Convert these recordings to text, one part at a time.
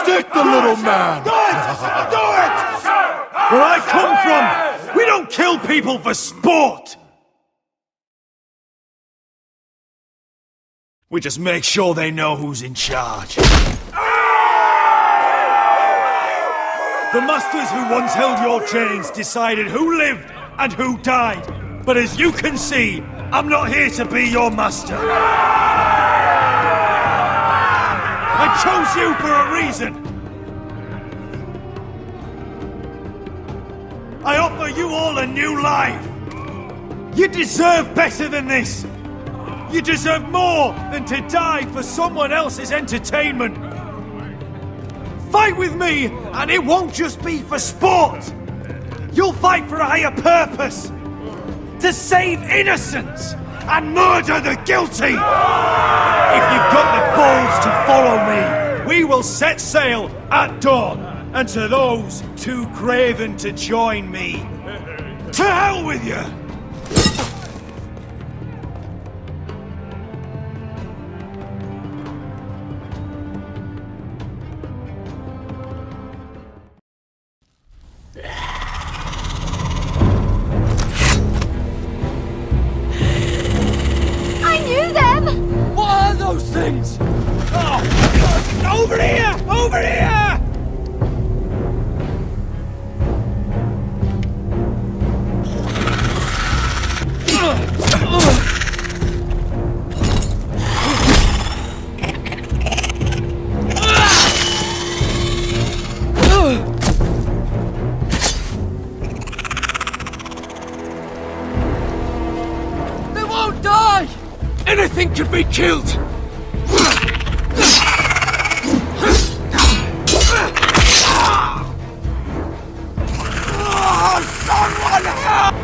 Stick the little man! Do it! Do it! Where I come from, we don't kill people for sport! We just make sure they know who's in charge. The masters who once held your chains decided who lived and who died. But as you can see, I'm not here to be your master. I chose you for a reason. I offer you all a new life. You deserve better than this. You deserve more than to die for someone else's entertainment. Fight with me, and it won't just be for sport. You'll fight for a higher purpose. To save innocents and murder the guilty. If you've got the balls to follow me, we will set sail at dawn. And to those too craven to join me, to hell with you! What are those things? Oh! Over here! Over here! They won't die! Anything can be killed! Someone help!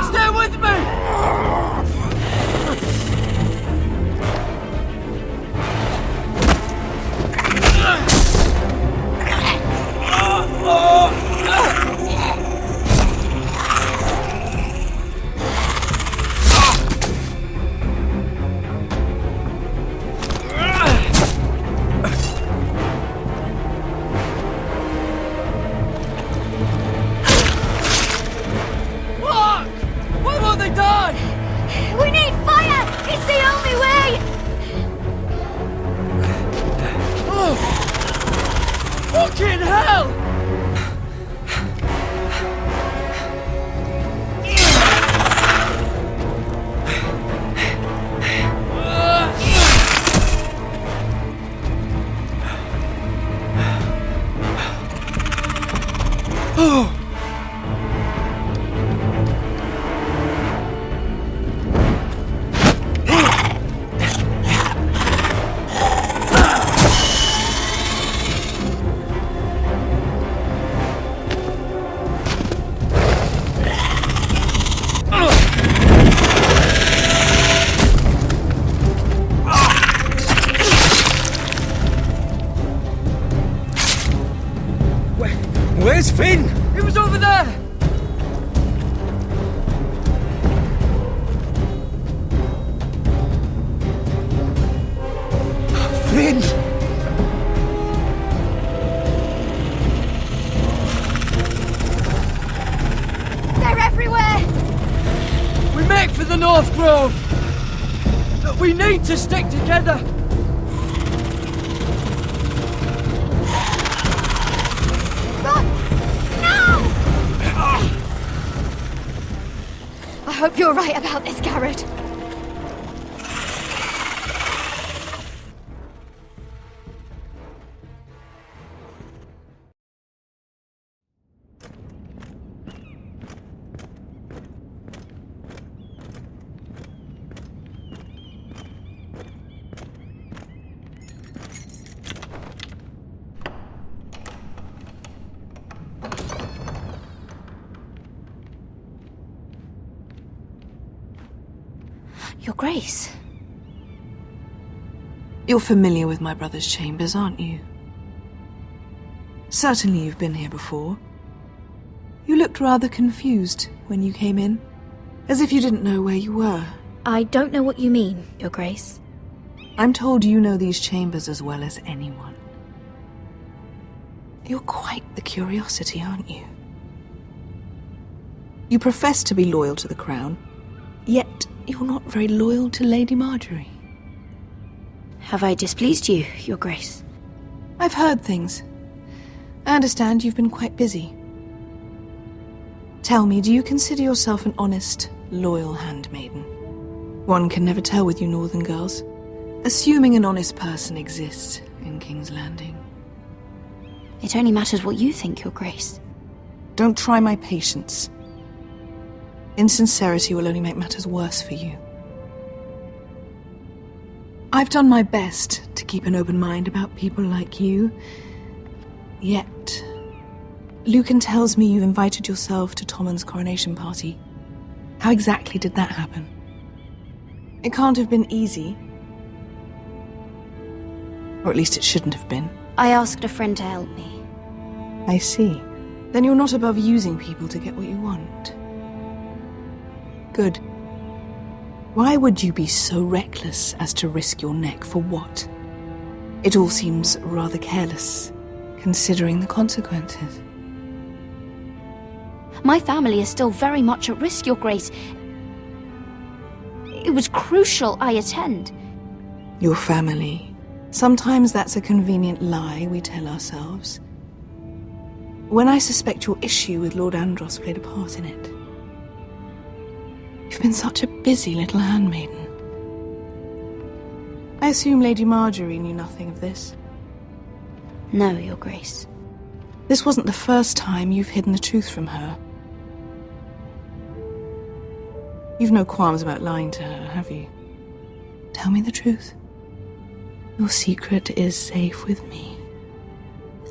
Stay with me! Why won't they die? We need fire! It's the only way! Fucking hell! Where's Finn? It was over there! Finn! They're everywhere! We make for the North Grove! But we need to stick together! Run! No! I hope you're right about this, Garrett. Your Grace. You're familiar with my brother's chambers, aren't you? Certainly you've been here before. You looked rather confused when you came in, as if you didn't know where you were. I don't know what you mean, Your Grace. I'm told you know these chambers as well as anyone. You're quite the curiosity, aren't you? You profess to be loyal to the crown, yet you're not very loyal to Lady Marjorie. Have I displeased you, Your Grace? I've heard things. I understand you've been quite busy. Tell me, do you consider yourself an honest, loyal handmaiden? One can never tell with you northern girls. Assuming an honest person exists in King's Landing. It only matters what you think, Your Grace. Don't try my patience. Insincerity will only make matters worse for you. I've done my best to keep an open mind about people like you. Yet, Lucan tells me you invited yourself to Tommen's coronation party. How exactly did that happen? It can't have been easy. Or at least it shouldn't have been. I asked a friend to help me. I see. Then you're not above using people to get what you want. Good. Why would you be so reckless as to risk your neck for what? It all seems rather careless, considering the consequences. My family is still very much at risk, Your Grace. It was crucial I attend. Your family. Sometimes that's a convenient lie we tell ourselves. When I suspect your issue with Lord Andros played a part in it. You've been such a busy little handmaiden. I assume Lady Marjorie knew nothing of this. No, Your Grace. This wasn't the first time you've hidden the truth from her. You've no qualms about lying to her, have you? Tell me the truth. Your secret is safe with me.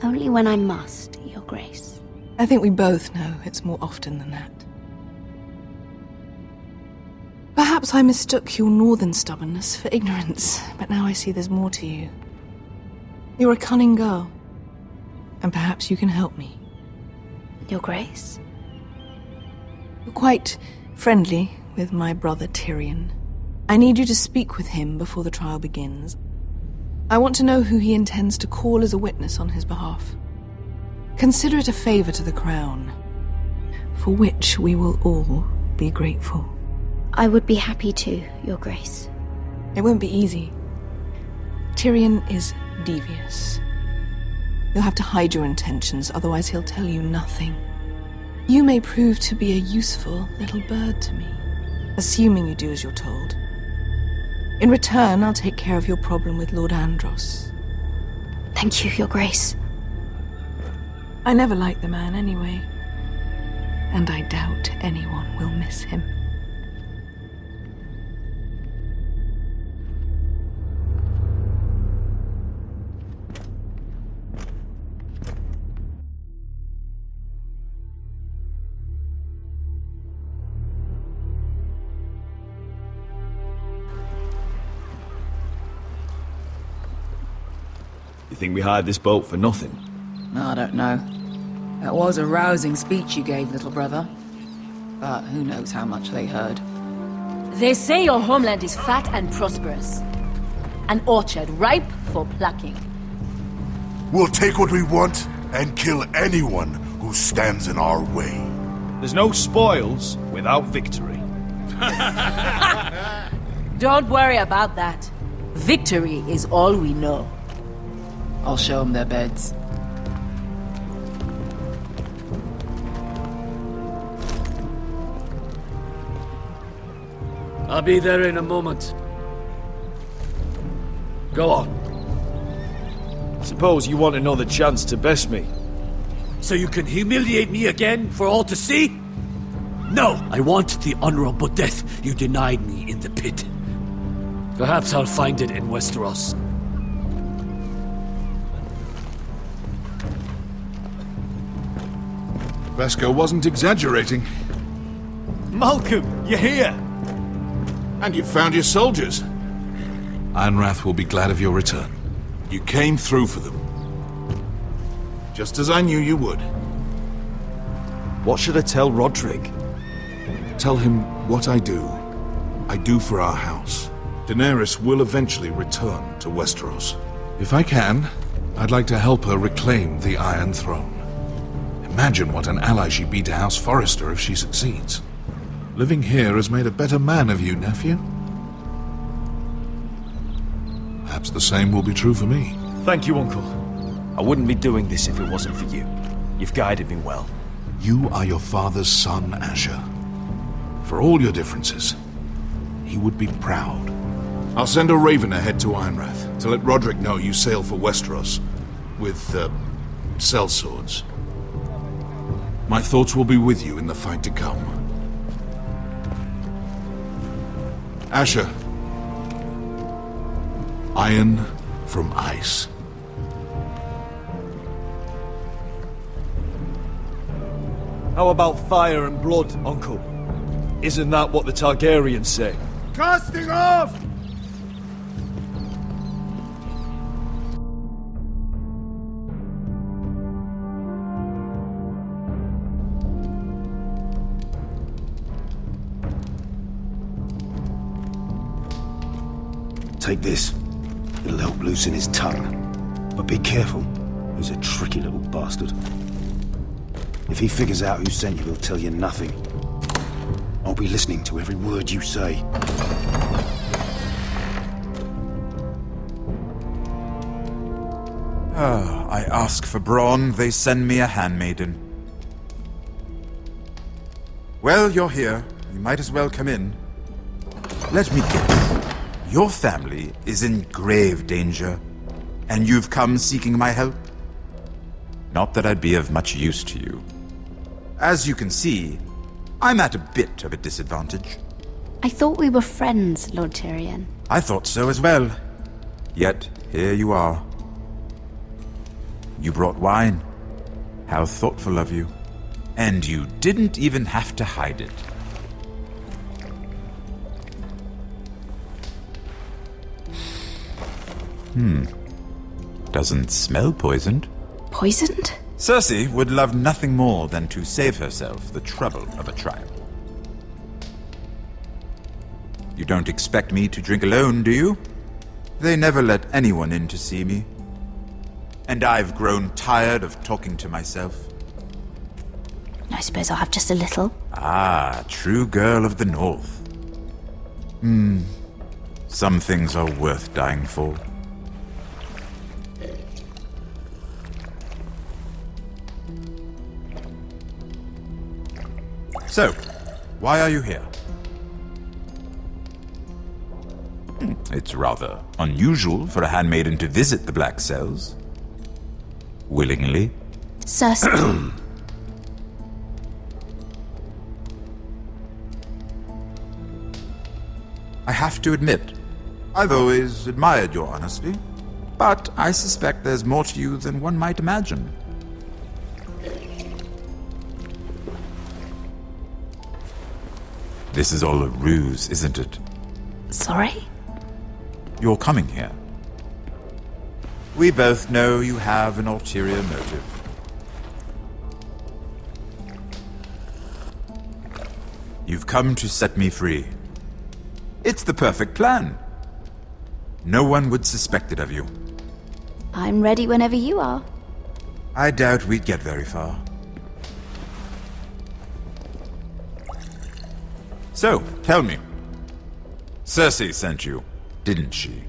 Only when I must, Your Grace. I think we both know it's more often than that. Perhaps I mistook your northern stubbornness for ignorance, but now I see there's more to you. You're a cunning girl, and perhaps you can help me. Your Grace? You're quite friendly with my brother Tyrion. I need you to speak with him before the trial begins. I want to know who he intends to call as a witness on his behalf. Consider it a favor to the crown, for which we will all be grateful. I would be happy to, Your Grace. It won't be easy. Tyrion is devious. You'll have to hide your intentions, otherwise he'll tell you nothing. You may prove to be a useful little bird to me, assuming you do as you're told. In return, I'll take care of your problem with Lord Andros. Thank you, Your Grace. I never liked the man anyway, and I doubt anyone will miss him. You think we hired this boat for nothing? I don't know. That was a rousing speech you gave, little brother. But who knows how much they heard. They say your homeland is fat and prosperous. An orchard ripe for plucking. We'll take what we want and kill anyone who stands in our way. There's no spoils without victory. Don't worry about that. Victory is all we know. I'll show them their beds. I'll be there in a moment. Go on. Suppose you want another chance to best me. So you can humiliate me again for all to see? No, I want the honorable death you denied me in the pit. Perhaps I'll find it in Westeros. Vesco wasn't exaggerating. Malcolm, you're here! And you found your soldiers. Ironrath will be glad of your return. You came through for them. Just as I knew you would. What should I tell Roderick? Tell him what I do for our house. Daenerys will eventually return to Westeros. If I can, I'd like to help her reclaim the Iron Throne. Imagine what an ally she'd be to House Forrester if she succeeds. Living here has made a better man of you, nephew. Perhaps the same will be true for me. Thank you, Uncle. I wouldn't be doing this if it wasn't for you. You've guided me well. You are your father's son, Asher. For all your differences, he would be proud. I'll send a raven ahead to Ironrath to let Roderick know you sail for Westeros with, sellswords. My thoughts will be with you in the fight to come. Asher. Iron from ice. How about fire and blood, Uncle? Isn't that what the Targaryens say? Casting off! Take this. It'll help loosen his tongue. But be careful. He's a tricky little bastard. If he figures out who sent you, he'll tell you nothing. I'll be listening to every word you say. I ask for brawn, they send me a handmaiden. Well, you're here. You might as well come in. Let me guess. Your family is in grave danger, and you've come seeking my help? Not that I'd be of much use to you. As you can see, I'm at a bit of a disadvantage. I thought we were friends, Lord Tyrion. I thought so as well. Yet, here you are. You brought wine. How thoughtful of you. And you didn't even have to hide it. Doesn't smell poisoned. Poisoned? Cersei would love nothing more than to save herself the trouble of a trial. You don't expect me to drink alone, do you? They never let anyone in to see me. And I've grown tired of talking to myself. I suppose I'll have just a little. Ah, true girl of the North. Some things are worth dying for. So, why are you here? It's rather unusual for a handmaiden to visit the Black Cells. Willingly. Cersei. I have to admit, I've always admired your honesty, but I suspect there's more to you than one might imagine. This is all a ruse, isn't it? Sorry? You're coming here. We both know you have an ulterior motive. You've come to set me free. It's the perfect plan. No one would suspect it of you. I'm ready whenever you are. I doubt we'd get very far. So, tell me. Cersei sent you, didn't she?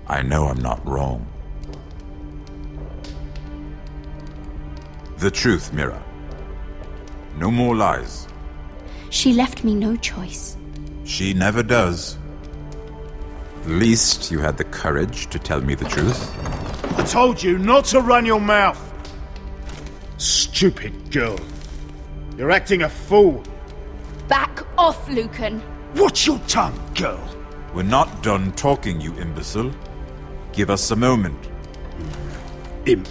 I know I'm not wrong. The truth, Mira. No more lies. She left me no choice. She never does. At least you had the courage to tell me the truth. I told you not to run your mouth! Stupid girl. You're acting a fool. Back off, Lucan. Watch your tongue, girl. We're not done talking, you imbecile. Give us a moment. Imp.